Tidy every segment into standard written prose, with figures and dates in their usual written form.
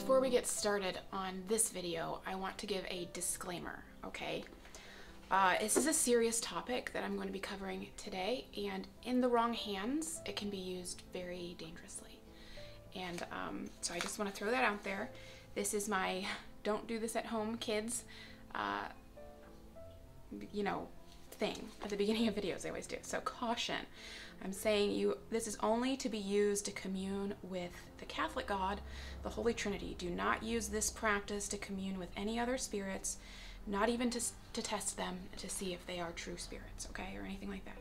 Before we get started on this video, I want to give a disclaimer, okay? This is a serious topic that I'm going to be covering today, and in the wrong hands, it can be used very dangerously. And so I just want to throw that out there. This is my don't do this at home, kids, thing at the beginning of videos. I always do. So caution. I'm saying this is only to be used to commune with the Catholic God, the Holy Trinity. Do not use this practice to commune with any other spirits, not even to test them to see if they are true spirits, okay, or anything like that.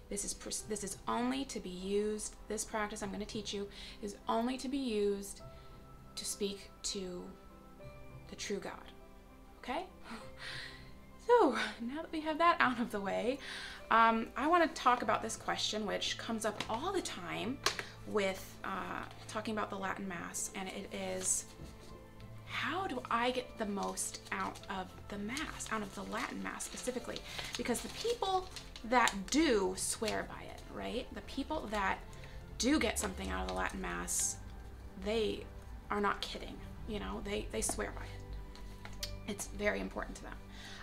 This is only to be used, this practice I'm going to teach you is only to be used to speak to the true God, okay? So now that we have that out of the way, I want to talk about this question, which comes up all the time with talking about the Latin Mass, and it is, how do I get the most out of the Mass, out of the Latin Mass specifically? Because the people that do swear by it, right? The people that do get something out of the Latin Mass, they are not kidding, they swear by it. It's very important to them.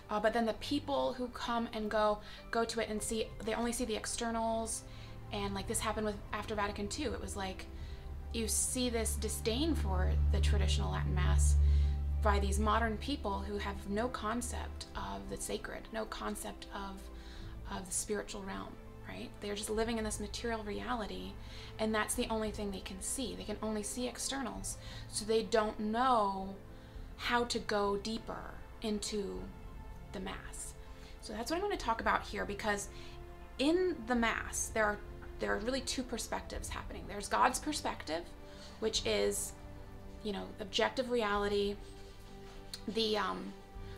But then the people who come and go to it and they only see the externals, and like this happened after Vatican II. It was like you see this disdain for the traditional Latin Mass by these modern people who have no concept of the sacred, no concept of the spiritual realm, right? They're just living in this material reality, and that's the only thing they can see. They can only see externals, so they don't know how to go deeper into the Mass. So that's what I'm going to talk about here, because in the Mass there are really two perspectives happening. There's God's perspective, which is, objective reality.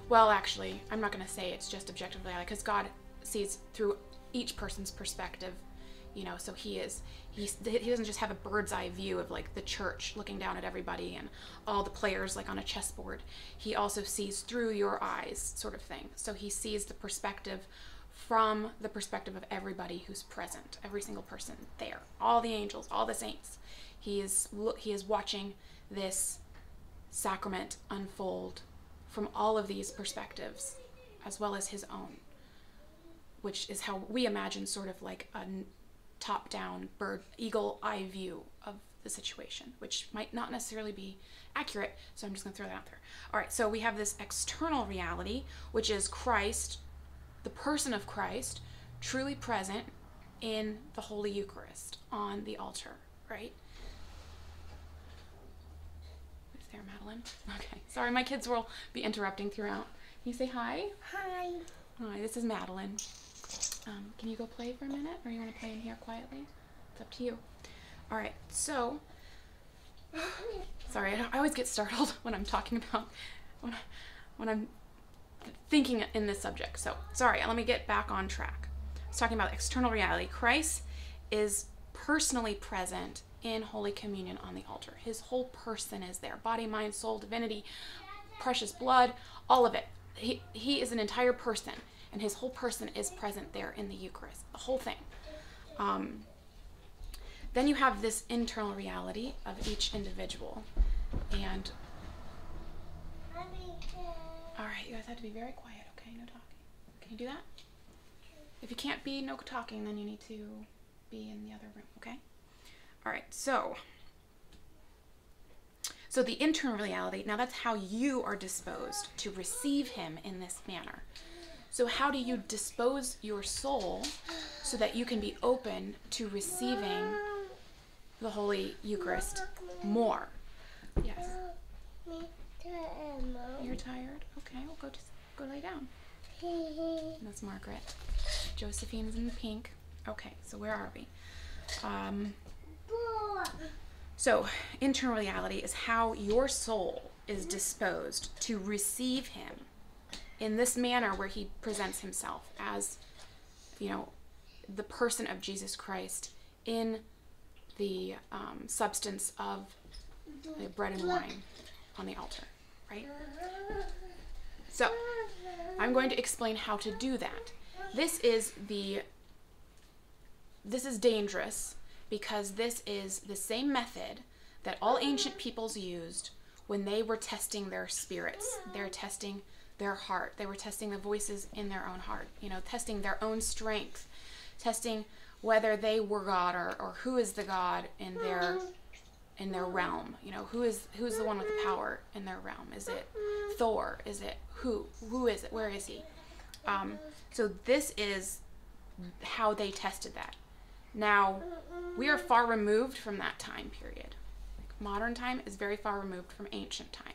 Well, actually, I'm not going to say it's just objective reality, because God sees through each person's perspective, so he doesn't just have a bird's eye view of like the church looking down at everybody and all the players like on a chessboard. He also sees through your eyes, sort of thing. So he sees the perspective from the perspective of everybody who's present, every single person there, all the angels, all the saints. He is watching this sacrament unfold from all of these perspectives, as well as his own, which is how we imagine sort of like a top-down bird eagle eye view of the situation, which might not necessarily be accurate, so I'm just going to throw that out there. All right, so we have this external reality, which is Christ, the person of Christ, truly present in the Holy Eucharist on the altar, right? Is there, Madeline? Okay, sorry, my kids will be interrupting throughout. Can you say hi? Hi. Hi, this is Madeline. Can you go play for a minute, or you want to play in here quietly? It's up to you. All right, so, sorry, I always get startled when I'm talking about, when I'm thinking in this subject. So, sorry, let me get back on track. I was talking about external reality. Christ is personally present in Holy Communion on the altar. His whole person is there. Body, mind, soul, divinity, precious blood, all of it. He is an entire person. And his whole person is present there in the Eucharist, the whole thing. Then you have this internal reality of each individual. And, all right, you guys have to be very quiet, okay? No talking. Can you do that? If you can't be no talking, then you need to be in the other room, okay? All right, so the internal reality, now that's how you are disposed to receive him in this manner. So how do you dispose your soul so that you can be open to receiving the Holy Eucharist more? Yes. You're tired? Okay, we'll go lay down. That's Margaret. Josephine's in the pink. Okay, so where are we? So internal reality is how your soul is disposed to receive him in this manner, where he presents himself as, the person of Jesus Christ in the substance of the bread and wine on the altar, right? So I'm going to explain how to do that. This is dangerous, because this is the same method that all ancient peoples used when they were testing their spirits. They're testing their heart. They were testing the voices in their own heart, testing their own strength, testing whether they were God or who is the God in their realm. Who's the one with the power in their realm? Is it Thor? Is it who is it? Where is he? So this is how they tested that. Now, we are far removed from that time period. Modern time is very far removed from ancient time.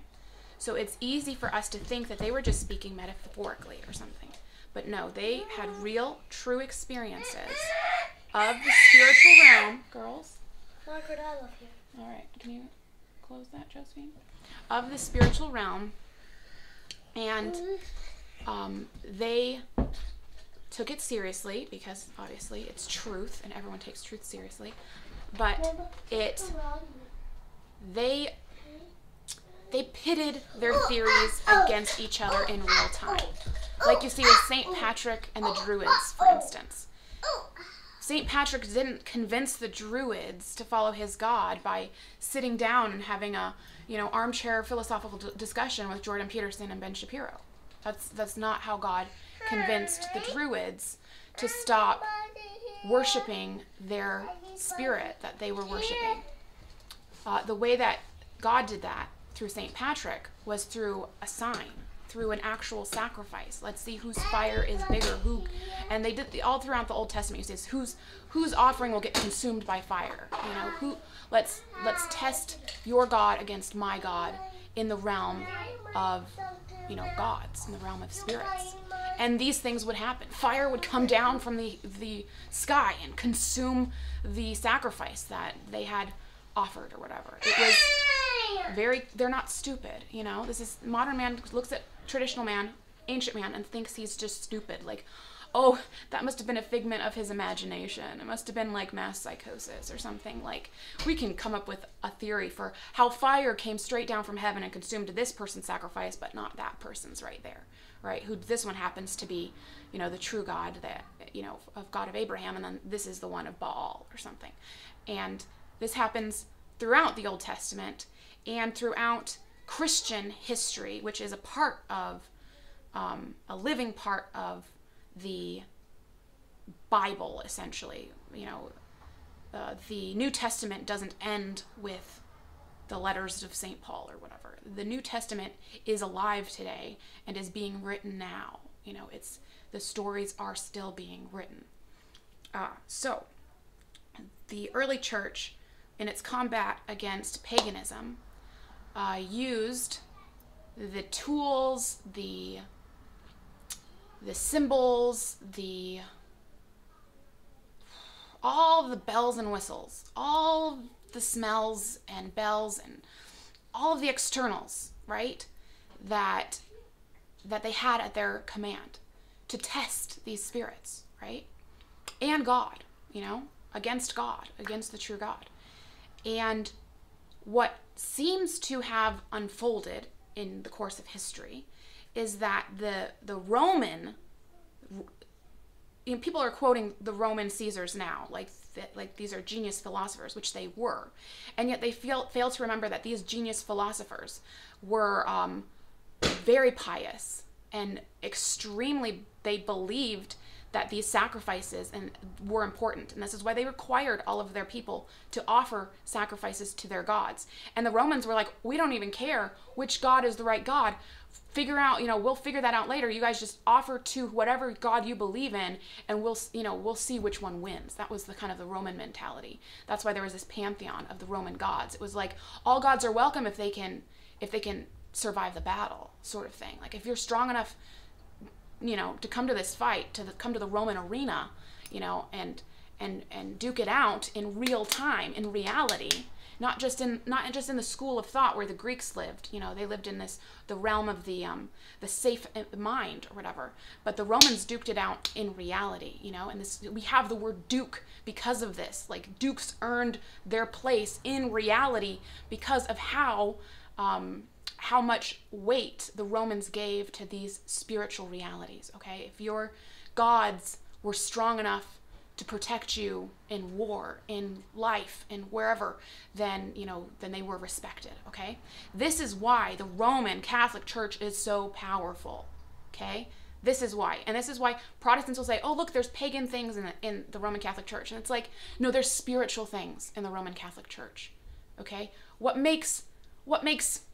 So it's easy for us to think that they were just speaking metaphorically or something. But no, they had real, true experiences of the spiritual realm. Girls? Margaret, I love you. All right, can you close that, Josephine? Of the spiritual realm. And they took it seriously because obviously it's truth and everyone takes truth seriously. But they pitted their theories against each other in real time. Like you see with St. Patrick and the Druids, for instance. St. Patrick didn't convince the Druids to follow his God by sitting down and having a, armchair philosophical discussion with Jordan Peterson and Ben Shapiro. That's not how God convinced the Druids to stop worshiping their spirit that they were worshiping. The way that God did that through St. Patrick was through a sign, through an actual sacrifice. Let's see whose fire is bigger. And they did all throughout the Old Testament. You see, whose offering will get consumed by fire. Let's test your God against my God in the realm of gods, in the realm of spirits. And these things would happen. Fire would come down from the sky and consume the sacrifice that they had offered or whatever. It was they're not stupid, This is, modern man looks at traditional man, ancient man, and thinks he's just stupid. Like, oh, that must have been a figment of his imagination. It must have been like mass psychosis or something. Like, we can come up with a theory for how fire came straight down from heaven and consumed this person's sacrifice, but not that person's right there, right? Who this one happens to be, the true God that, of God of Abraham, and then this is the one of Baal or something. And this happens throughout the Old Testament and throughout Christian history, which is a part of, a living part of the Bible, essentially. The New Testament doesn't end with the letters of St. Paul or whatever. The New Testament is alive today and is being written now. The stories are still being written. So the early church, in its combat against paganism, used the tools, the symbols, all the bells and whistles, all the smells and bells and all of the externals, right, that they had at their command to test these spirits, right, and God, against God, against the true God. And what seems to have unfolded in the course of history is that the Roman, people are quoting the Roman Caesars now, like these are genius philosophers, which they were, and yet they fail to remember that these genius philosophers were very pious and they believed that these sacrifices were important. And this is why they required all of their people to offer sacrifices to their gods. And the Romans were like, we don't even care which God is the right God. Figure out, we'll figure that out later. You guys just offer to whatever God you believe in, and we'll see which one wins. That was the kind of the Roman mentality. That's why there was this pantheon of the Roman gods. It was like, all gods are welcome if they can survive the battle, sort of thing. Like, if you're strong enough, to come to this fight, come to the Roman arena, and duke it out in real time, in reality, not just in the school of thought where the Greeks lived. They lived in the realm of the safe mind or whatever. But the Romans duked it out in reality, and we have the word duke because of this. Like, dukes earned their place in reality because of how much weight the Romans gave to these spiritual realities, okay? If your gods were strong enough to to protect you in war, in life, in wherever, then they were respected, okay? This is why the Roman Catholic Church is so powerful, okay? This is why. And this is why Protestants will say, oh, look, there's pagan things in the Roman Catholic Church. And it's like, no, there's spiritual things in the Roman Catholic Church, okay? What makes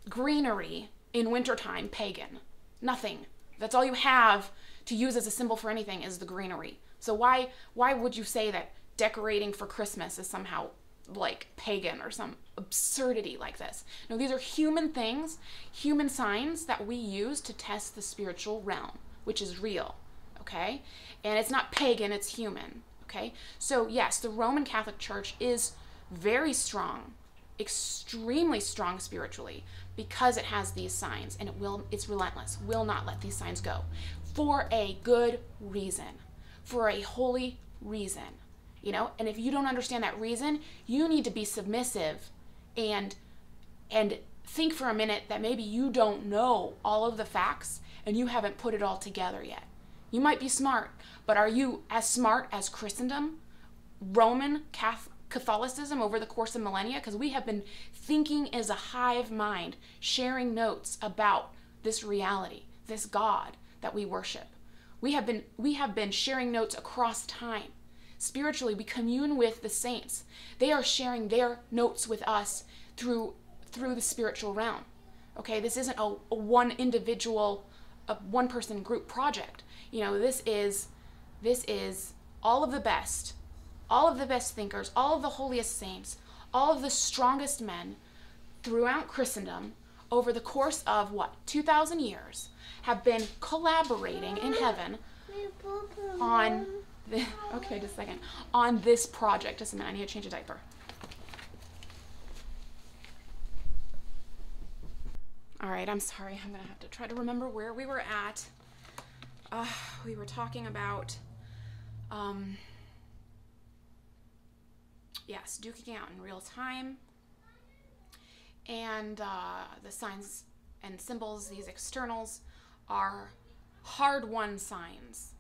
greenery in wintertime pagan? Nothing. That's all you have to use as a symbol for anything is the greenery. So why would you say that decorating for Christmas is somehow like pagan or some absurdity like this? No, these are human things, human signs that we use to test the spiritual realm, which is real, okay? And it's not pagan, it's human, okay? So yes, the Roman Catholic Church is very strong, extremely strong spiritually, because it has these signs, and it's relentless, will not let these signs go, for a good reason, for a holy reason, and if you don't understand that reason, you need to be submissive and think for a minute that maybe you don't know all of the facts and you haven't put it all together yet. You might be smart, but are you as smart as Christendom, Roman Catholicism over the course of millennia? Because we have been thinking as a hive mind, sharing notes about this reality, this God that we worship. We have been sharing notes across time. Spiritually, we commune with the saints. They are sharing their notes with us through the spiritual realm. Okay, this isn't a one individual, a one person group project. This is all of the best thinkers, all of the holiest saints, all of the strongest men throughout Christendom over the course of 2,000 years have been collaborating in heaven on on this project. Just a minute, I need to change a diaper. All right, I'm sorry. I'm going to have to try to remember where we were at. We were talking about, yes, duking out in real time. And the signs and symbols, these externals, are hard-won signs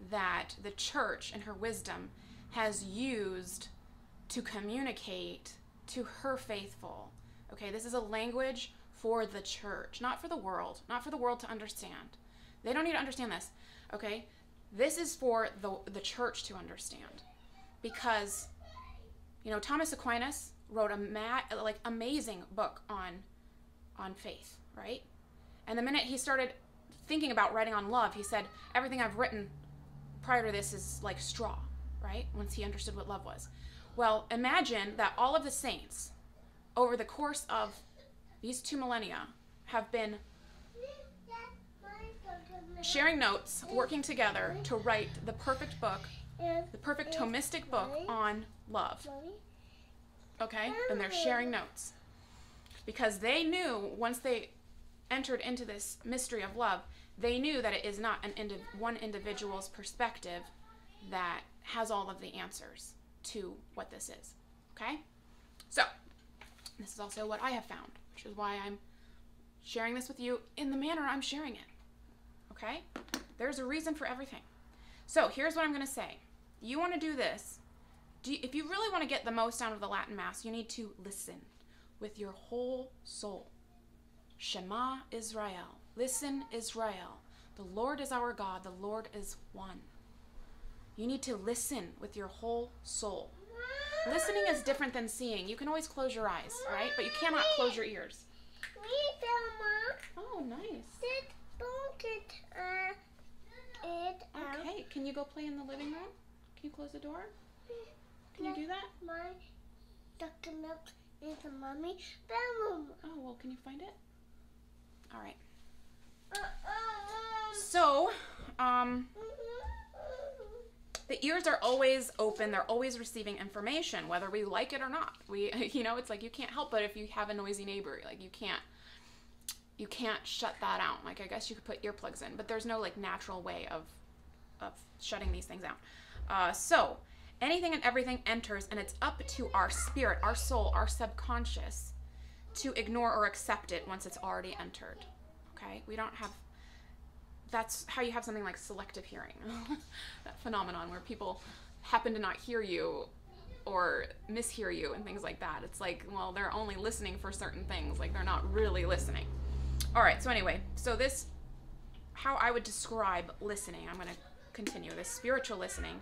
that the church, in her wisdom, has used to communicate to her faithful. Okay, this is a language for the church, not for the world to understand. They don't need to understand this, okay? This is for the church to understand, because, Thomas Aquinas wrote amazing book on faith, right? And the minute he started thinking about writing on love, he said, everything I've written prior to this is like straw, right? Once he understood what love was. Well, imagine that all of the saints over the course of these 2 millennia have been sharing notes, working together to write the perfect book, the perfect Thomistic book on love. Okay? And they're sharing notes. Because they knew, once they entered into this mystery of love, they knew that it is not one individual's perspective that has all of the answers to what this is. Okay? So, this is also what I have found, which is why I'm sharing this with you in the manner I'm sharing it. Okay? There's a reason for everything. So, here's what I'm going to say. You want to do this. If you really want to get the most out of the Latin Mass, you need to listen with your whole soul. Shema Israel. Listen, Israel. The Lord is our God. The Lord is one. You need to listen with your whole soul. Listening is different than seeing. You can always close your eyes, right? But you cannot close your ears. Oh, nice. Okay, can you go play in the living room? Can you close the door? Can you do that? My Dr. Milk is a mommy bedroom. Oh, well, can you find it? All right. So, the ears are always open. They're always receiving information, whether we like it or not. It's like you can't help it if you have a noisy neighbor. Like you can't shut that out. Like I guess you could put earplugs in, but there's no like natural way of shutting these things out. So anything and everything enters, and it's up to our spirit, our soul, our subconscious to ignore or accept it once it's already entered. Okay? That's how you have something like selective hearing. That phenomenon where people happen to not hear you or mishear you and things like that. It's like, well, they're only listening for certain things. Like, they're not really listening. All right, so anyway, so this, how I would describe listening, I'm going to continue, this spiritual listening,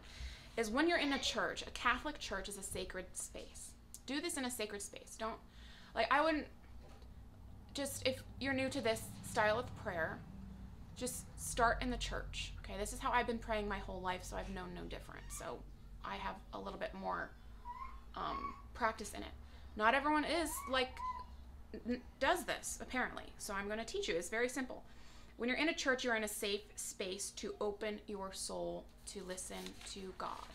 is when you're in a church, a Catholic church is a sacred space. Do this in a sacred space. Don't, like, I wouldn't, just, if you're new to this style of prayer, just start in the church, okay? This is how I've been praying my whole life, so I've known no different. So I have a little bit more practice in it. Not everyone is, like, does this, apparently. So I'm going to teach you. It's very simple. When you're in a church, you're in a safe space to open your soul to listen to God.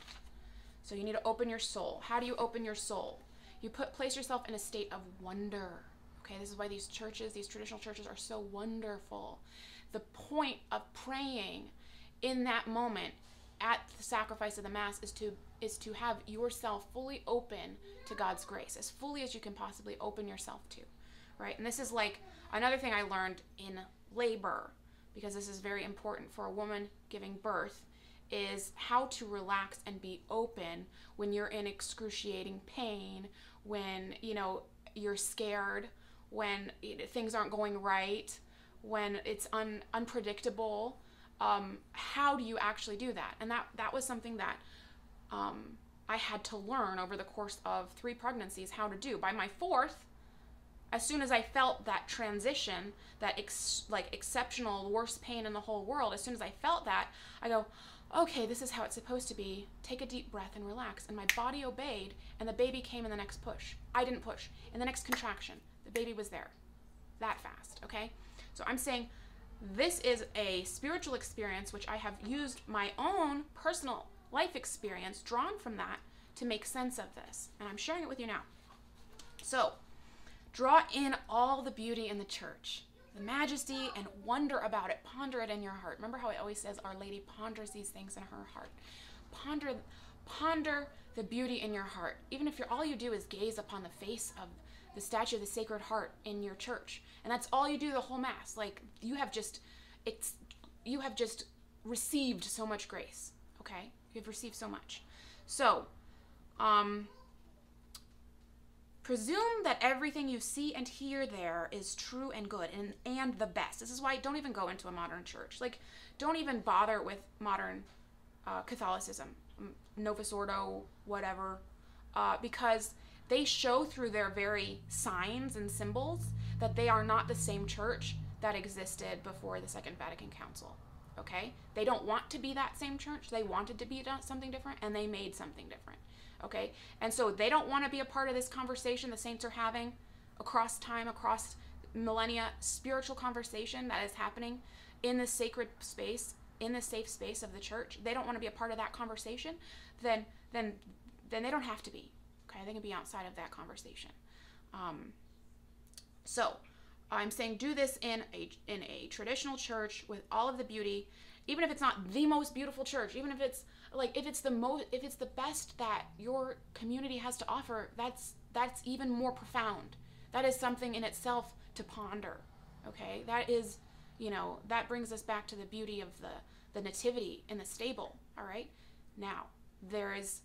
So you need to open your soul. How do you open your soul? You place yourself in a state of wonder. Okay, this is why these churches, these traditional churches, are so wonderful. The point of praying in that moment at the sacrifice of the Mass is to have yourself fully open to God's grace, as fully as you can possibly open yourself to, right? And this is like another thing I learned in labor, because this is very important for a woman giving birth, is how to relax and be open when you're in excruciating pain, when, you know, you're scared, when things aren't going right, when it's unpredictable. How do you actually do that? And that was something that I had to learn over the course of 3 pregnancies how to do. By my 4th, as soon as I felt that transition, that exceptional, worst pain in the whole world, as soon as I felt that, I go, okay, this is how it's supposed to be. Take a deep breath and relax. And my body obeyed, and the baby came in the next push. I didn't push. In the next contraction, the baby was there. That fast, okay? So I'm saying this is a spiritual experience which I have used my own personal life experience drawn from that to make sense of this. And I'm sharing it with you now. So, draw in all the beauty in the church, the majesty and wonder about it. Ponder it in your heart. Remember how it always says Our Lady ponders these things in her heart. Ponder the beauty in your heart. Even if all you do is gaze upon the face of the statue of the Sacred Heart in your church, and that's all you do the whole Mass, like, you have just received so much grace, okay? You've received so much. So, presume that everything you see and hear there is true and good and the best. This is why don't even go into a modern church. Like, don't even bother with modern Catholicism, Novus Ordo, whatever, because they show through their very signs and symbols that they are not the same church that existed before the Second Vatican Council, okay? They don't want to be that same church. They wanted to be something different, and they made something different, okay? And so they don't want to be a part of this conversation the saints are having across time, across millennia, spiritual conversation that is happening in the sacred space, in the safe space of the church. They don't want to be a part of that conversation, then they don't have to be. Okay, they can be outside of that conversation. So I'm saying do this in a traditional church with all of the beauty, even if it's not the most beautiful church, even if it's like if it's the best that your community has to offer, that's even more profound. That is something in itself to ponder. Okay, that is, you know, that brings us back to the beauty of the nativity in the stable. All right, now there is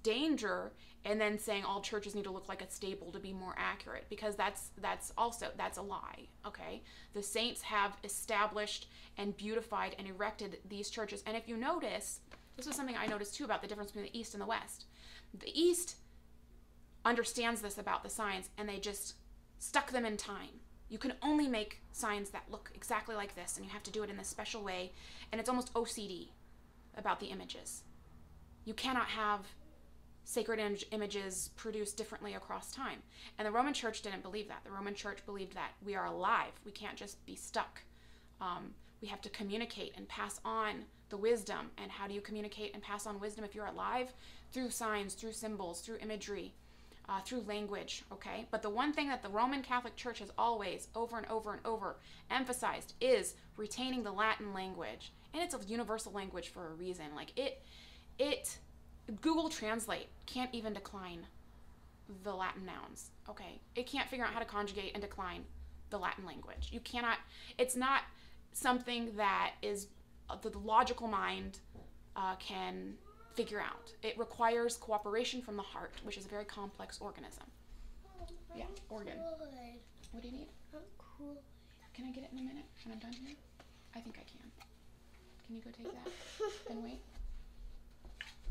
danger in then saying all churches need to look like a stable to be more accurate, because that's a lie, okay? The saints have established and beautified and erected these churches. And if you notice, this was something I noticed too about the difference between the East and the West. The East understands this about the signs, and they just stuck them in time. You can only make signs that look exactly like this, and you have to do it in this special way, and it's almost OCD about the images. You cannot have sacred images produced differently across time. And the Roman Church didn't believe that. The Roman Church believed that we are alive. We can't just be stuck. We have to communicate and pass on the wisdom. And how do you communicate and pass on wisdom if you're alive? Through signs, through symbols, through imagery, through language, okay? But the one thing that the Roman Catholic Church has always, over and over and over, emphasized is retaining the Latin language. And it's a universal language for a reason. Like, Google Translate can't even decline the Latin nouns, okay? It can't figure out how to conjugate and decline the Latin language. You cannot, it's not something that is, the logical mind can figure out. It requires cooperation from the heart, which is a very complex organism. Yeah, organ. What do you need? Cool. Can I get it in a minute when I'm done here? I think I can. Can you go take that and wait?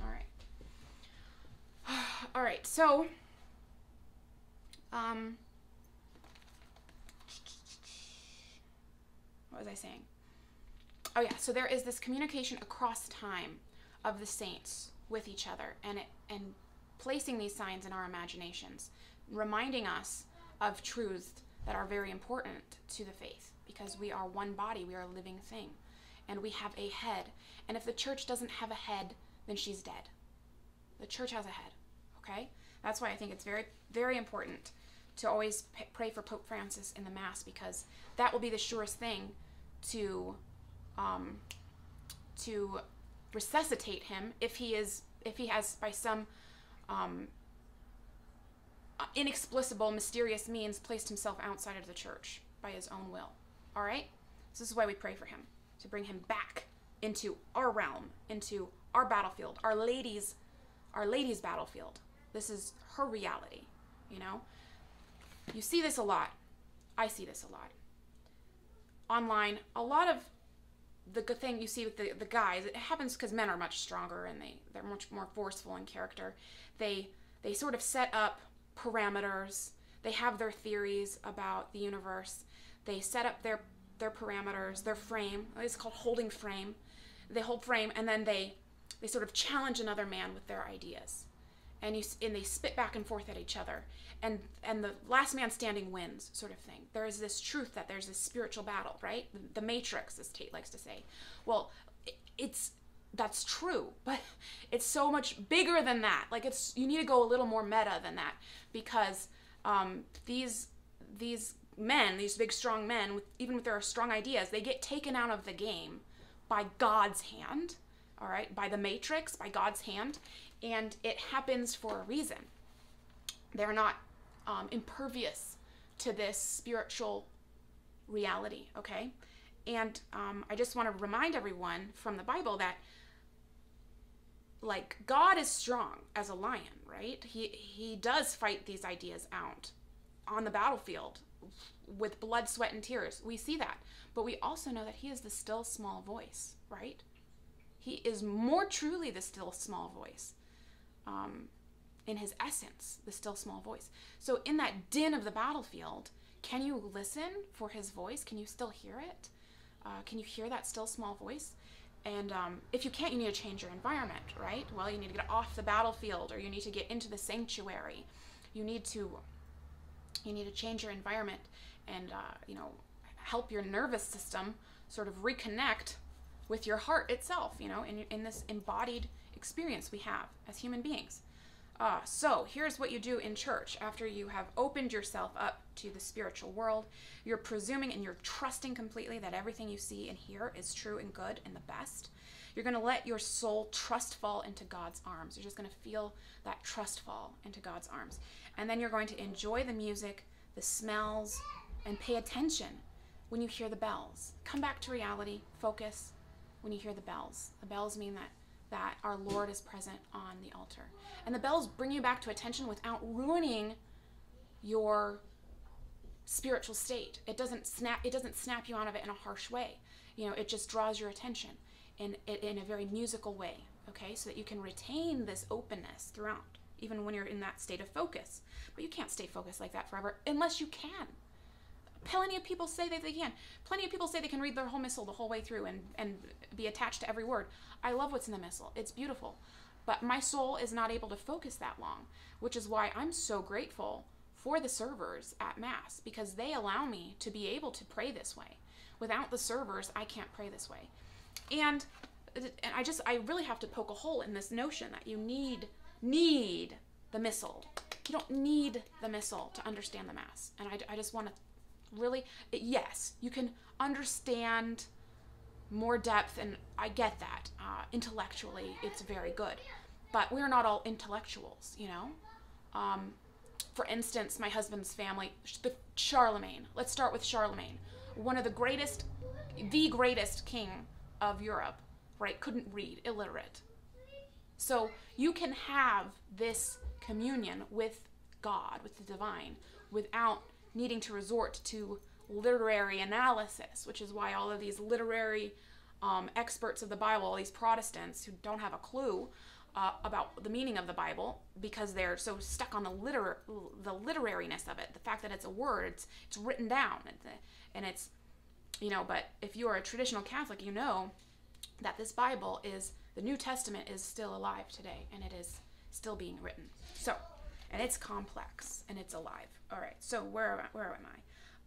All right. All right, so what was I saying? Oh yeah, so there is this communication across time of the saints with each other, and placing these signs in our imaginations, reminding us of truths that are very important to the faith, because we are one body, we are a living thing, and we have a head. And if the church doesn't have a head, then she's dead. The church has a head, okay? That's why I think it's very, very important to always pray for Pope Francis in the Mass, because that will be the surest thing to resuscitate him if he has by some inexplicable, mysterious means placed himself outside of the church by his own will. All right? So this is why we pray for him, to bring him back into our realm, into our battlefield, Our Lady's battlefield. This is her reality, you know? You see this a lot. I see this a lot. Online, a lot of the good thing you see with the guys, it happens because men are much stronger and they're much more forceful in character. They sort of set up parameters. They have their theories about the universe. They set up their parameters, their frame. It's called holding frame. They hold frame, and then they sort of challenge another man with their ideas. And they spit back and forth at each other. And the last man standing wins, sort of thing. There is this truth that there's this spiritual battle, right? The Matrix, as Tate likes to say. Well, that's true, but it's so much bigger than that. Like, you need to go a little more meta than that, because these men, these big strong men, even with their strong ideas, they get taken out of the game by God's hand, all right? By the Matrix, by God's hand, and it happens for a reason. They're not impervious to this spiritual reality, okay? And I just want to remind everyone from the Bible that, like, God is strong as a lion, right? He does fight these ideas out on the battlefield with blood, sweat, and tears. We see that. But we also know that he is the still small voice, right? He is more truly the still small voice. In his essence, the still small voice. So in that din of the battlefield, can you listen for his voice? Can you still hear it? Can you hear that still small voice? And if you can't, you need to change your environment, right? Well, you need to get off the battlefield, or you need to get into the sanctuary. You need to change your environment and help your nervous system sort of reconnect with your heart itself, in this embodied experience we have as human beings. So here's what you do in church after you have opened yourself up to the spiritual world. You're presuming and you're trusting completely that everything you see and hear is true and good and the best. You're going to let your soul trust fall into God's arms. You're just going to feel that trust fall into God's arms. And then you're going to enjoy the music, the smells, and pay attention when you hear the bells. Come back to reality, focus when you hear the bells. The bells mean that our Lord is present on the altar. And the bells bring you back to attention without ruining your spiritual state. It doesn't snap you out of it in a harsh way. It just draws your attention in a very musical way, okay? So that you can retain this openness throughout, even when you're in that state of focus. But you can't stay focused like that forever unless you can. Plenty of people say that they can. Plenty of people say they can read their whole missal the whole way through and be attached to every word. I love what's in the missal. It's beautiful. But my soul is not able to focus that long, which is why I'm so grateful for the servers at Mass, because they allow me to be able to pray this way. Without the servers, I can't pray this way. And I really have to poke a hole in this notion that you need the missal. You don't need the missal to understand the Mass. And I just want to really, yes, you can understand more depth, and I get that. Intellectually, it's very good. But we're not all intellectuals, For instance, my husband's family, Charlemagne. Let's start with Charlemagne. One of the greatest king of Europe, right? Couldn't read, illiterate. So you can have this communion with God, with the divine, without needing to resort to literary analysis, which is why all of these literary experts of the Bible, all these Protestants who don't have a clue about the meaning of the Bible, because they're so stuck on the literariness of it, the fact that it's a word, it's written down, and it's, but if you are a traditional Catholic, you know that this Bible the New Testament is still alive today, and it is still being written. So, and it's complex, and it's alive. All right, so where am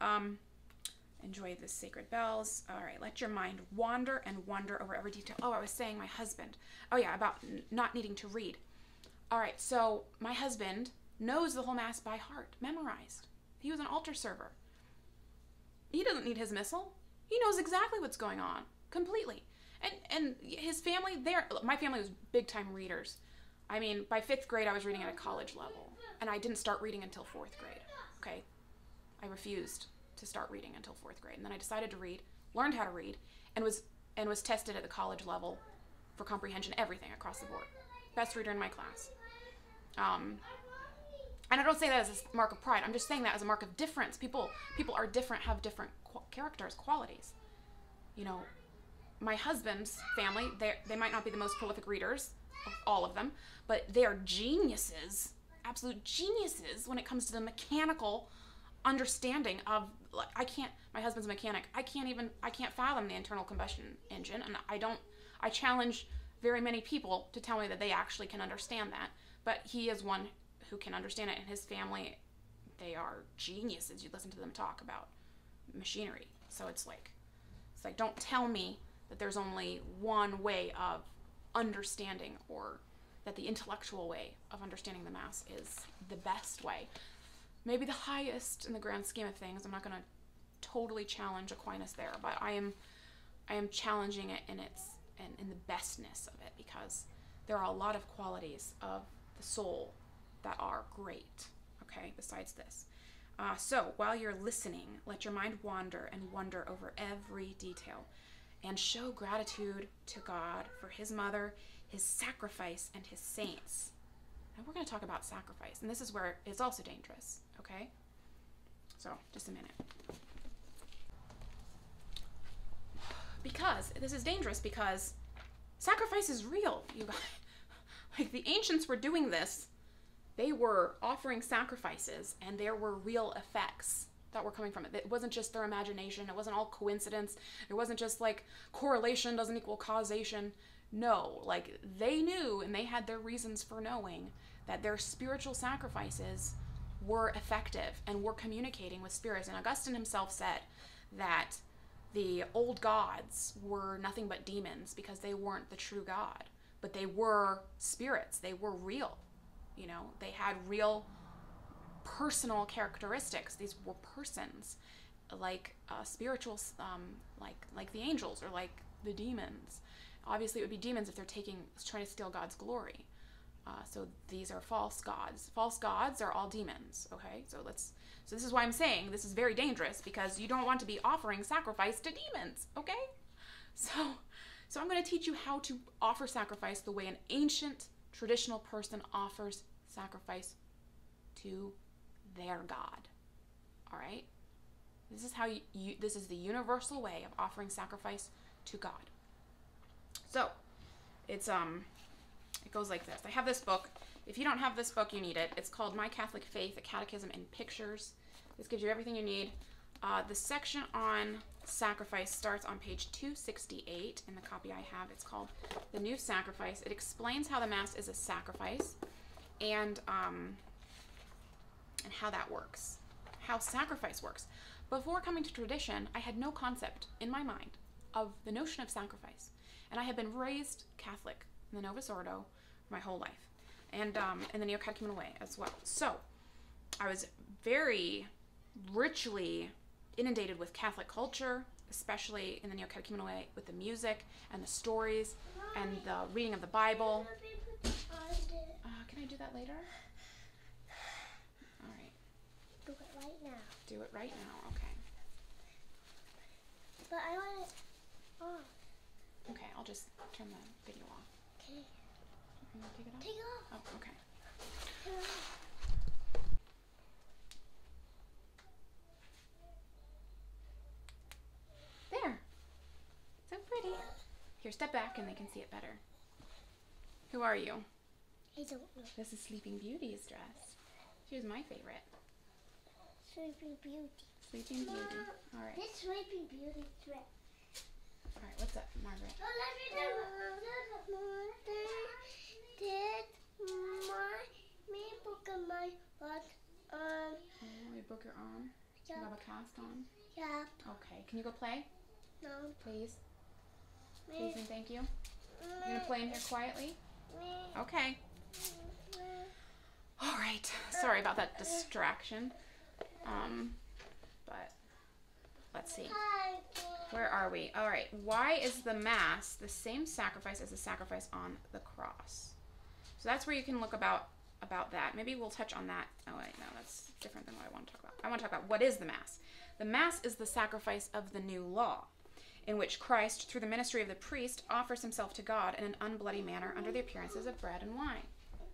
I? Enjoy the sacred bells. All right, let your mind wander and wonder over every detail. Oh, I was saying my husband. Oh yeah, about not needing to read. All right, so my husband knows the whole Mass by heart, memorized. He was an altar server. He doesn't need his missal. He knows exactly what's going on, completely. And his family, my family was big-time readers. I mean, by 5th grade, I was reading at a college level, and I didn't start reading until 4th grade, okay? I refused to start reading until 4th grade, and then I decided to read, learned how to read, and was tested at the college level for comprehension, everything across the board. Best reader in my class. And I don't say that as a mark of pride. I'm just saying that as a mark of difference. People are different, have different characters, qualities. My husband's family, they might not be the most prolific readers, all of them, but they are geniuses, absolute geniuses when it comes to the mechanical understanding of, my husband's a mechanic. I can't fathom the internal combustion engine, and I challenge very many people to tell me that they actually can understand that, but he is one who can understand it, and his family, they are geniuses. You listen to them talk about machinery. So it's like, don't tell me that there's only one way of understanding, or that the intellectual way of understanding the Mass is the best way. Maybe the highest in the grand scheme of things. I'm not going to totally challenge Aquinas there, but I am challenging it in the bestness of it, because there are a lot of qualities of the soul that are great, okay, besides this. So while you're listening, let your mind wander and wonder over every detail, and show gratitude to God for his mother, his sacrifice, and his saints. And we're going to talk about sacrifice, and this is where it's also dangerous, okay? So, just a minute. Because this is dangerous, because sacrifice is real, you guys. Like, the ancients were doing this. They were offering sacrifices, and there were real effects that were coming from it. It wasn't just their imagination. It wasn't all coincidence. It wasn't just like correlation doesn't equal causation. No, like, they knew, and they had their reasons for knowing, that their spiritual sacrifices were effective and were communicating with spirits. And Augustine himself said that the old gods were nothing but demons, because they weren't the true God, but they were spirits. They were real. They had real personal characteristics. These were persons, like spiritual, like the angels, or like the demons. Obviously, it would be demons if they're trying to steal God's glory. So these are false gods. False gods are all demons. Okay, so this is why I'm saying this is very dangerous, because you don't want to be offering sacrifice to demons. Okay, so I'm going to teach you how to offer sacrifice the way an ancient traditional person offers sacrifice to their God. All right, this is how this is the universal way of offering sacrifice to God. So it goes like this. I have this book. If you don't have this book, you need it. It's called My Catholic Faith, a Catechism in Pictures. This gives you everything you need. The section on sacrifice starts on page 268 in the copy I have. It's called The New Sacrifice. It explains how the Mass is a sacrifice, and how that works, how sacrifice works. Before coming to tradition, I had no concept in my mind of the notion of sacrifice, and I had been raised Catholic in the Novus Ordo my whole life, and in the Neo-Catechumenal way as well. So I was very richly inundated with Catholic culture, especially in the Neo-Catechumenal way, with the music and the stories and the reading of the Bible. Can I do that later? All right. Do it right now. Do it right now, okay. But I want it off. Okay, I'll just turn the video off. Okay. You want to take it off? Take it off. Oh, okay. Take it off. There. So pretty. Here, step back and they can see it better. Who are you? I don't know. This is Sleeping Beauty's dress. She was my favorite. Sleeping Beauty. Sleeping Beauty. All right. This Sleeping Beauty dress. All right. What's up, Margaret? Did me book on my butt? Oh, you broke your arm? You have a cast on? Yeah. Okay. Can you go play? No. Please? Me. Please and thank you. You gonna play in here quietly? Me. Okay. All right. Sorry about that distraction. But let's see. Where are we? All right. Why is the Mass the same sacrifice as the sacrifice on the cross? So that's where you can look about that. Maybe we'll touch on that. Oh wait, no, that's different than what I want to talk about. I want to talk about what is the Mass. The Mass is the sacrifice of the new law, in which Christ, through the ministry of the priest, offers himself to God in an unbloody manner under the appearances of bread and wine.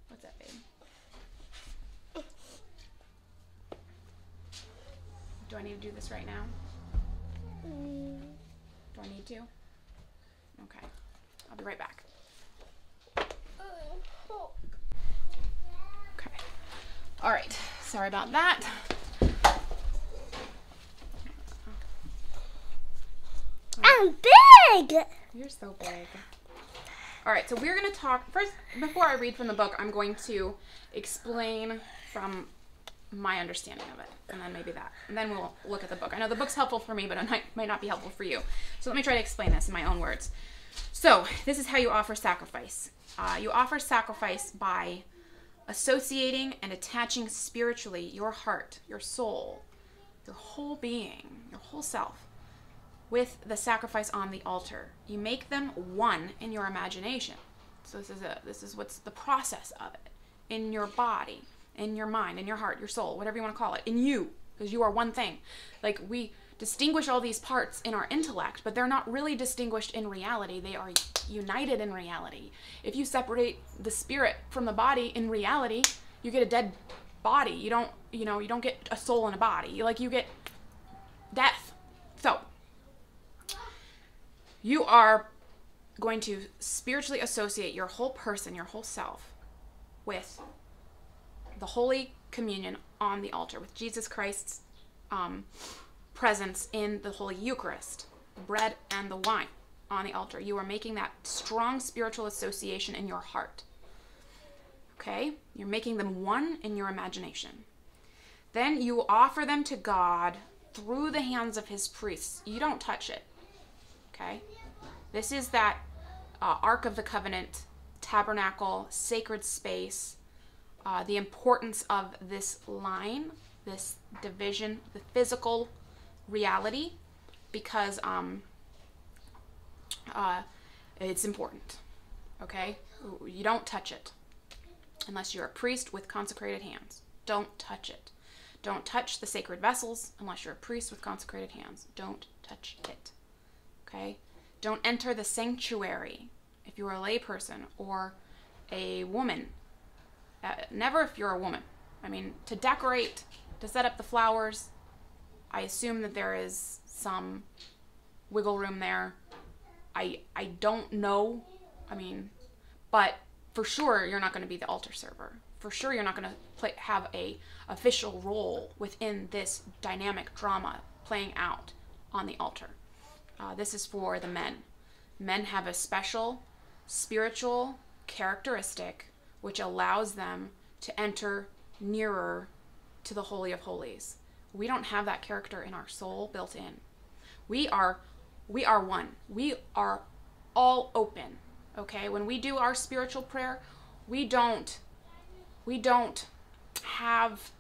What's that, babe? Do I need to do this right now? Do I need to? Okay. I'll be right back. Okay. All right. Sorry about that. I'm big! You're so big. All right, so we're going to talk first. Before I read from the book, I'm going to explain from my understanding of it, and then maybe that, and then we'll look at the book. I know the book's helpful for me, but it might not be helpful for you. So let me try to explain this in my own words. So this is how you offer sacrifice. You offer sacrifice by associating and attaching spiritually your heart, your soul, your whole being, your whole self, with the sacrifice on the altar. You make them one in your imagination. So this is what's the process of it. In your body, in your mind, in your heart, your soul, whatever you want to call it, in you, because you are one thing. Like, we distinguish all these parts in our intellect, but they're not really distinguished in reality. They are united in reality. If you separate the spirit from the body in reality, you get a dead body. You don't get a soul in a body. You get death. So you are going to spiritually associate your whole person, your whole self, with the Holy Communion on the altar, with Jesus Christ's presence in the Holy Eucharist, the bread and the wine on the altar. You are making that strong spiritual association in your heart. Okay? You're making them one in your imagination. Then you offer them to God through the hands of his priests. You don't touch it. Okay? This is that Ark of the Covenant, tabernacle, sacred space, the importance of this line, this division, the physical reality, because it's important. Okay? You don't touch it unless you're a priest with consecrated hands. Don't touch it. Don't touch the sacred vessels unless you're a priest with consecrated hands. Don't touch it. Okay? Don't enter the sanctuary if you're a lay person or a woman. Never if you're a woman. I mean, to decorate, to set up the flowers, I assume that there is some wiggle room there. I don't know. I mean, but for sure you're not going to be the altar server. For sure you're not going to have a official role within this dynamic drama playing out on the altar. This is for the men. Men have a special spiritual characteristic which allows them to enter nearer to the Holy of Holies. We don't have that character in our soul built in. We are one. We are all open. Okay? When we do our spiritual prayer, we don't have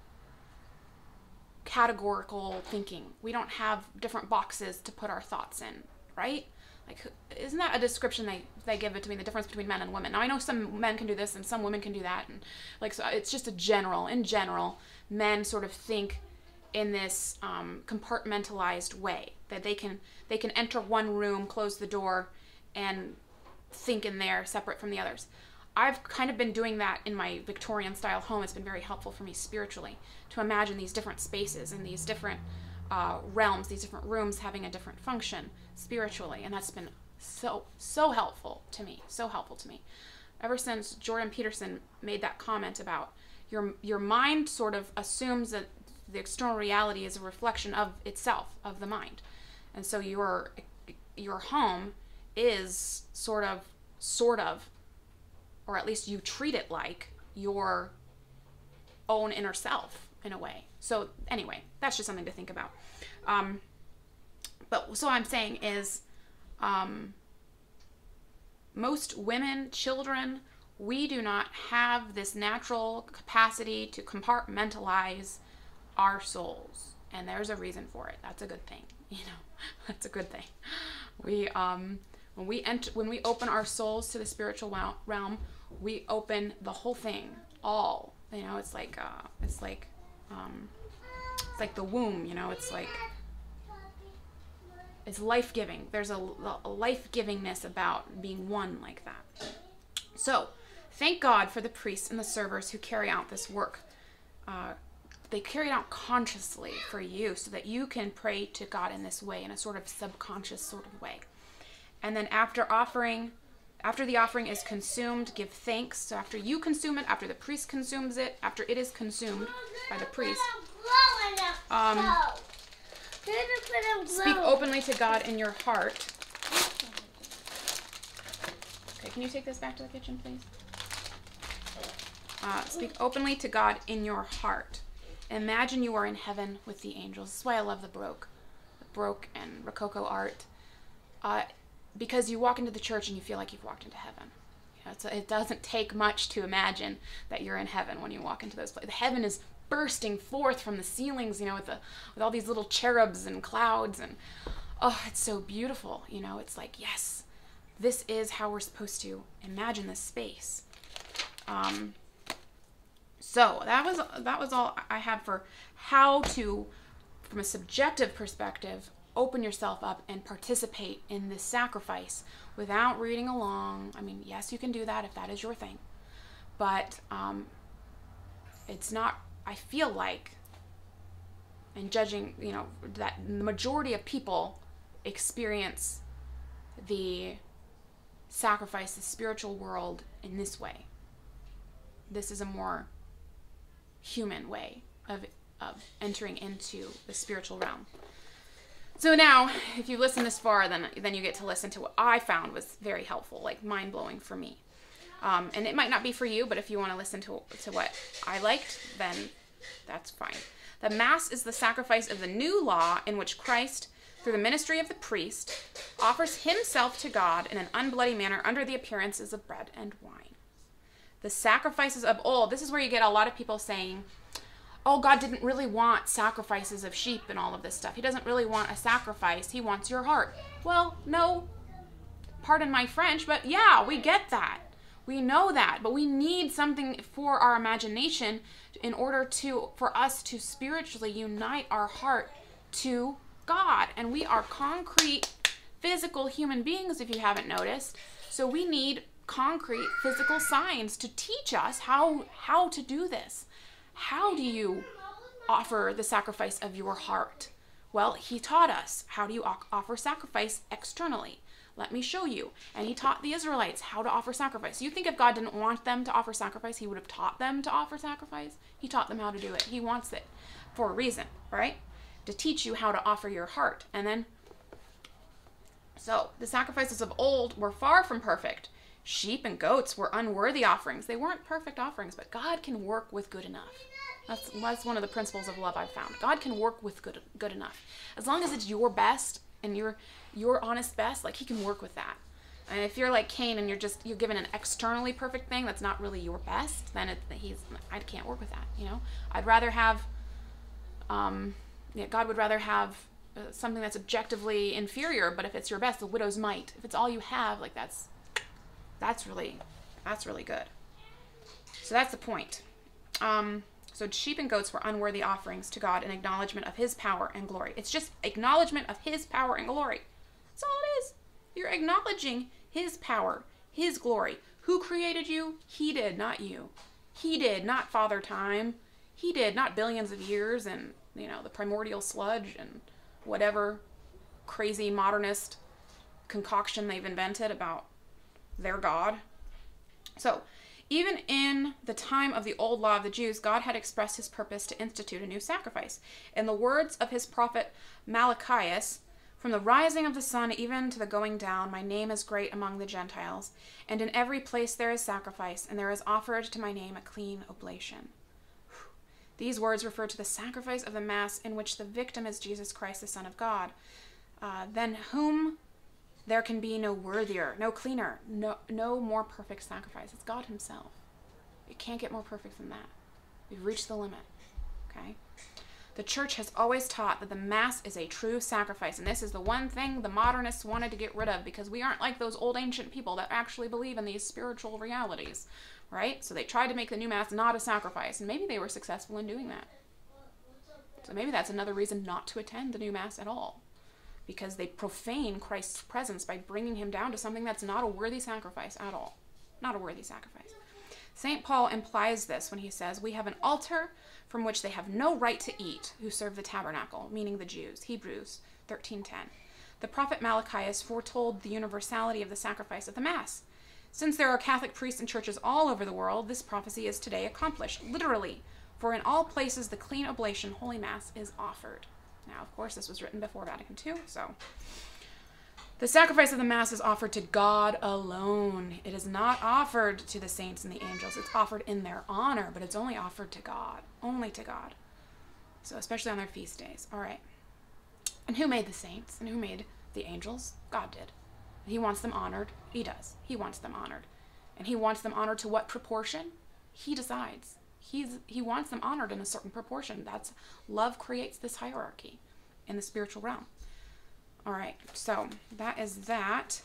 categorical thinking. We don't have different boxes to put our thoughts in, right? Like, isn't that a description they give it to me, the difference between men and women? Now, I know some men can do this and some women can do that, and so it's just in general, men sort of think in this compartmentalized way, that they can enter one room, close the door, and think in there separate from the others. I've kind of been doing that in my Victorian style home. It's been very helpful for me spiritually to imagine these different spaces and these different realms, these different rooms having a different function spiritually. And that's been so helpful to me, so helpful to me. Ever since Jordan Peterson made that comment about your mind sort of assumes that the external reality is a reflection of itself, of the mind. And so your home is sort of, or at least you treat it like your own inner self in a way. So anyway, that's just something to think about. But so what I'm saying is, most women, children, we do not have this natural capacity to compartmentalize our souls. And there's a reason for it. That's a good thing. You know, that's a good thing. When we open our souls to the spiritual realm, we open the whole thing, all. You know, it's like the womb. You know, it's life-giving. There's a life-givingness about being one like that. So, thank God for the priests and the servers who carry out this work. They carry it out consciously for you so that you can pray to God in this way, in a sort of subconscious sort of way. And then after the offering is consumed, give thanks. So after you consume it, after the priest consumes it, after it is consumed by the priest, speak openly to God in your heart. Okay, can you take this back to the kitchen, please? Speak openly to God in your heart. Imagine you are in heaven with the angels. That's why I love the Baroque and Rococo art. Because you walk into the church and you feel like you've walked into heaven. You know, it doesn't take much to imagine that you're in heaven when you walk into those places. Heaven is bursting forth from the ceilings, you know, with all these little cherubs and clouds, and oh, it's so beautiful. You know, it's like, yes, this is how we're supposed to imagine this space. So that was all I had for how to, from a subjective perspective, open yourself up and participate in this sacrifice without reading along. I mean, yes, you can do that if that is your thing, but it's not, I feel like, and judging, you know, that the majority of people experience the sacrifice, the spiritual world in this way. This is a more human way of entering into the spiritual realm. So now, if you listen this far, then you get to listen to what I found was very helpful, like mind-blowing for me. And it might not be for you, but if you want to listen to what I liked, then that's fine. The Mass is the sacrifice of the new law in which Christ, through the ministry of the priest, offers himself to God in an unbloody manner under the appearances of bread and wine. The sacrifices of old, this is where you get a lot of people saying, oh, God didn't really want sacrifices of sheep and all of this stuff. He doesn't really want a sacrifice. He wants your heart. Well, no, pardon my French, but yeah, we get that. We know that, but we need something for our imagination in order for us to spiritually unite our heart to God. And we are concrete, physical human beings, if you haven't noticed. So we need concrete physical signs to teach us how to do this. How do you offer the sacrifice of your heart? Well, he taught us. How do you offer sacrifice externally? Let me show you. And he taught the Israelites how to offer sacrifice. You think if God didn't want them to offer sacrifice, he would have taught them to offer sacrifice? He taught them how to do it. He wants it for a reason, right? To teach you how to offer your heart. And then, so the sacrifices of old were far from perfect. Sheep and goats were unworthy offerings. They weren't perfect offerings, but God can work with good enough. That's one of the principles of love I've found. God can work with good enough. As long as it's your best and your honest best, like he can work with that. And if you're like Cain and you're given an externally perfect thing that's not really your best, then I can't work with that, you know? I'd rather have, God would rather have something that's objectively inferior, but if it's your best, the widow's mite. If it's all you have, like that's really good. So that's the point. So sheep and goats were unworthy offerings to God in acknowledgement of his power and glory. It's just acknowledgement of his power and glory. That's all it is. You're acknowledging his power, his glory, Who created you? He did, not you. He did, not Father Time. He did, not billions of years and, you know, the primordial sludge and whatever crazy modernist concoction they've invented about their God. So, even in the time of the old law of the Jews, God had expressed his purpose to institute a new sacrifice. In the words of his prophet Malachias, from the rising of the sun even to the going down, my name is great among the Gentiles, and in every place there is sacrifice, and there is offered to my name a clean oblation. These words refer to the sacrifice of the Mass in which the victim is Jesus Christ, the Son of God, than whom there can be no worthier, no cleaner, no more perfect sacrifice. It's God himself. You can't get more perfect than that. We've reached the limit, okay? The church has always taught that the Mass is a true sacrifice, and this is the one thing the modernists wanted to get rid of because we aren't like those old ancient people that actually believe in these spiritual realities, right? So they tried to make the new Mass not a sacrifice, and maybe they were successful in doing that. So maybe that's another reason not to attend the new Mass at all, because they profane Christ's presence by bringing him down to something that's not a worthy sacrifice at all. Not a worthy sacrifice. St. Paul implies this when he says, we have an altar from which they have no right to eat who serve the tabernacle, meaning the Jews. Hebrews 13:10. The prophet Malachias foretold the universality of the sacrifice of the Mass. Since there are Catholic priests and churches all over the world, this prophecy is today accomplished, literally, for in all places the clean oblation, Holy Mass, is offered. Now, of course, this was written before Vatican II, so the sacrifice of the Mass is offered to God alone. It is not offered to the saints and the angels. It's offered in their honor, but it's only offered to God. Only to God. So especially on their feast days. All right. And who made the saints? And who made the angels? God did. He wants them honored. He does. He wants them honored. And he wants them honored to what proportion? He decides. He wants them honored in a certain proportion. That's love creates this hierarchy in the spiritual realm. All right, so that is that.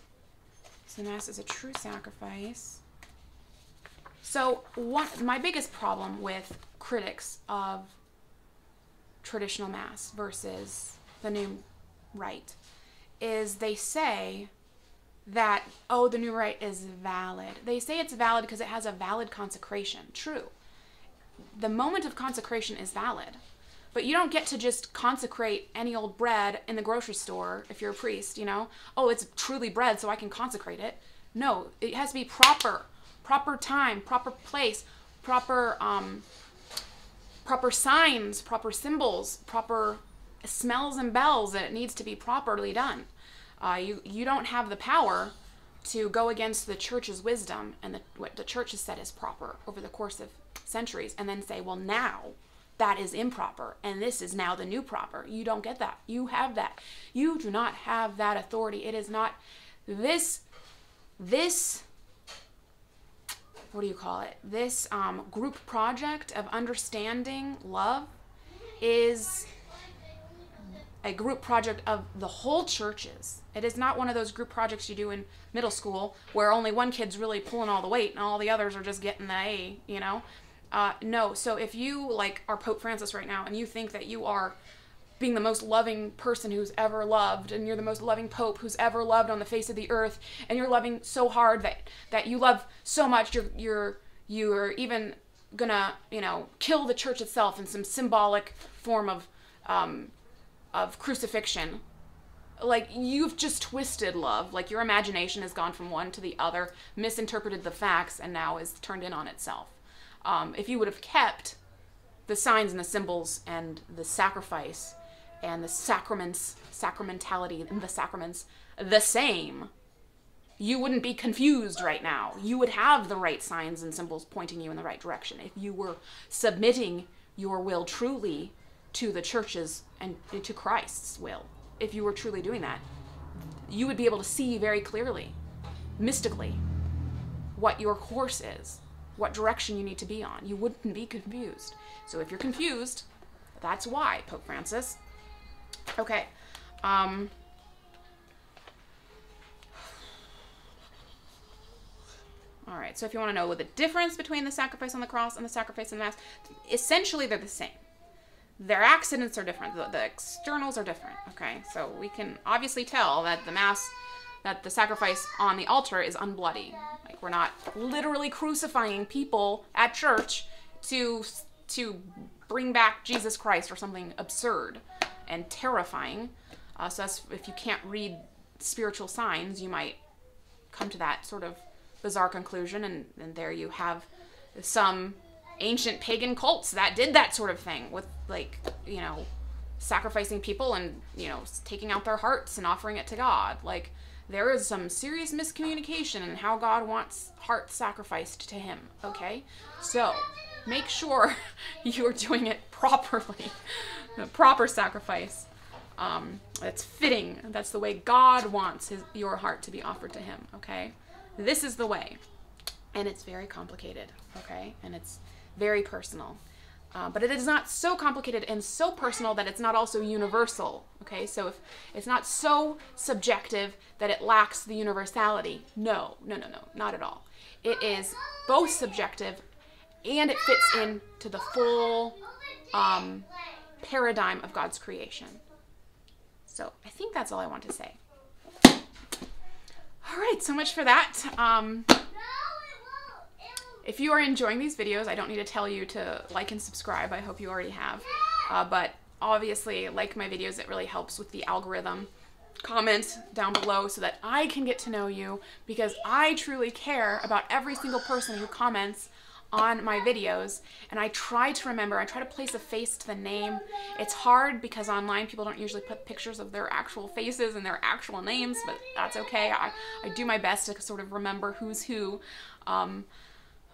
So Mass is a true sacrifice. So my biggest problem with critics of traditional Mass versus the new rite is they say that, oh, the new rite is valid. They say it's valid because it has a valid consecration. True. The moment of consecration is valid. But you don't get to just consecrate any old bread in the grocery store if you're a priest, you know? Oh, it's truly bread, so I can consecrate it. No, it has to be proper time, proper place, proper signs, proper symbols, proper smells and bells, that it needs to be properly done. You don't have the power to go against the church's wisdom and what the church has said is proper over the course of centuries and then say, well, now that is improper, and this is now the new proper. You don't get that. You have that. You do not have that authority. It is not this, what do you call it? This group project of understanding love is a group project of the whole churches. It is not one of those group projects you do in middle school where only one kid's really pulling all the weight and all the others are just getting the A, you know? No, so if you are Pope Francis right now and you think that you are being the most loving person who's ever loved and you're the most loving Pope who's ever loved on the face of the earth and you're loving so hard that you love so much you're even gonna, kill the church itself in some symbolic form of crucifixion. You've just twisted love. Your imagination has gone from one to the other, misinterpreted the facts, and now is turned in on itself. If you would have kept the signs and the symbols and the sacrifice and the sacraments, sacramentality and the sacraments the same, you wouldn't be confused right now. You would have the right signs and symbols pointing you in the right direction if you were submitting your will truly to the church's and to Christ's will. If you were truly doing that, you would be able to see very clearly, mystically, what your course is, what direction you need to be on. You wouldn't be confused. So if you're confused, that's why, Pope Francis. Okay. All right, so if you want to know what the difference between the sacrifice on the cross and the sacrifice in the Mass, essentially they're the same. Their accidents are different. The externals are different, okay? So we can obviously tell that the Mass that the sacrifice on the altar is unbloody. Like, we're not literally crucifying people at church to bring back Jesus Christ or something absurd and terrifying. So that's, if you can't read spiritual signs, you might come to that sort of bizarre conclusion, and there you have some ancient pagan cults that did that sort of thing with, like, you know, sacrificing people and, you know, taking out their hearts and offering it to God. Like, there is some serious miscommunication in how God wants hearts sacrificed to him, okay? So make sure you're doing it properly, the proper sacrifice. That's fitting. That's the way God wants your heart to be offered to him, okay? This is the way. And it's very complicated, okay? And it's very personal. But it is not so complicated and so personal that it's not also universal, okay? So if it's not so subjective that it lacks the universality, no, not at all. It is both subjective and it fits into the full paradigm of God's creation. So I think that's all I want to say. All right, so much for that. If you are enjoying these videos, I don't need to tell you to like and subscribe. I hope you already have. But obviously, like my videos, it really helps with the algorithm. Comment down below so that I can get to know you, because I truly care about every single person who comments on my videos, and I try to remember, I try to place a face to the name. It's hard because online people don't usually put pictures of their actual faces and their actual names, but that's okay. I do my best to sort of remember who's who.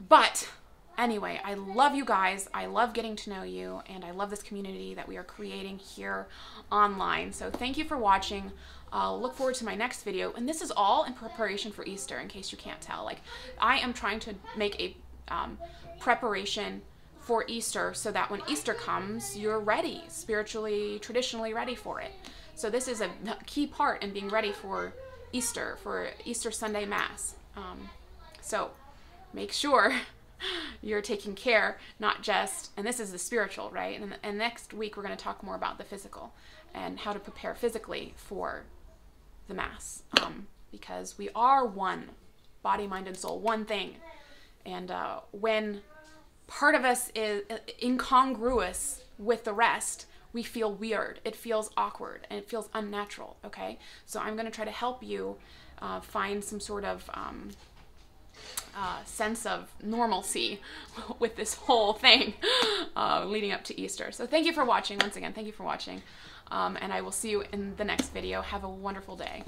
But anyway, I love you guys. I love getting to know you, and I love this community that we are creating here online. So thank you for watching. I'll look forward to my next video, and this is all in preparation for Easter, in case you can't tell. Like, I am trying to make a preparation for Easter so that when Easter comes, you're ready, spiritually, traditionally ready for it. So this is a key part in being ready for Easter Sunday Mass. So make sure you're taking care, not just, and this is the spiritual, right? And next week we're going to talk more about the physical and how to prepare physically for the Mass, because we are one, body, mind, and soul, one thing. And when part of us is incongruous with the rest, we feel weird. It feels awkward and it feels unnatural, okay? So I'm going to try to help you find some sort of sense of normalcy with this whole thing leading up to Easter. So thank you for watching. Once again, thank you for watching. And I will see you in the next video. Have a wonderful day.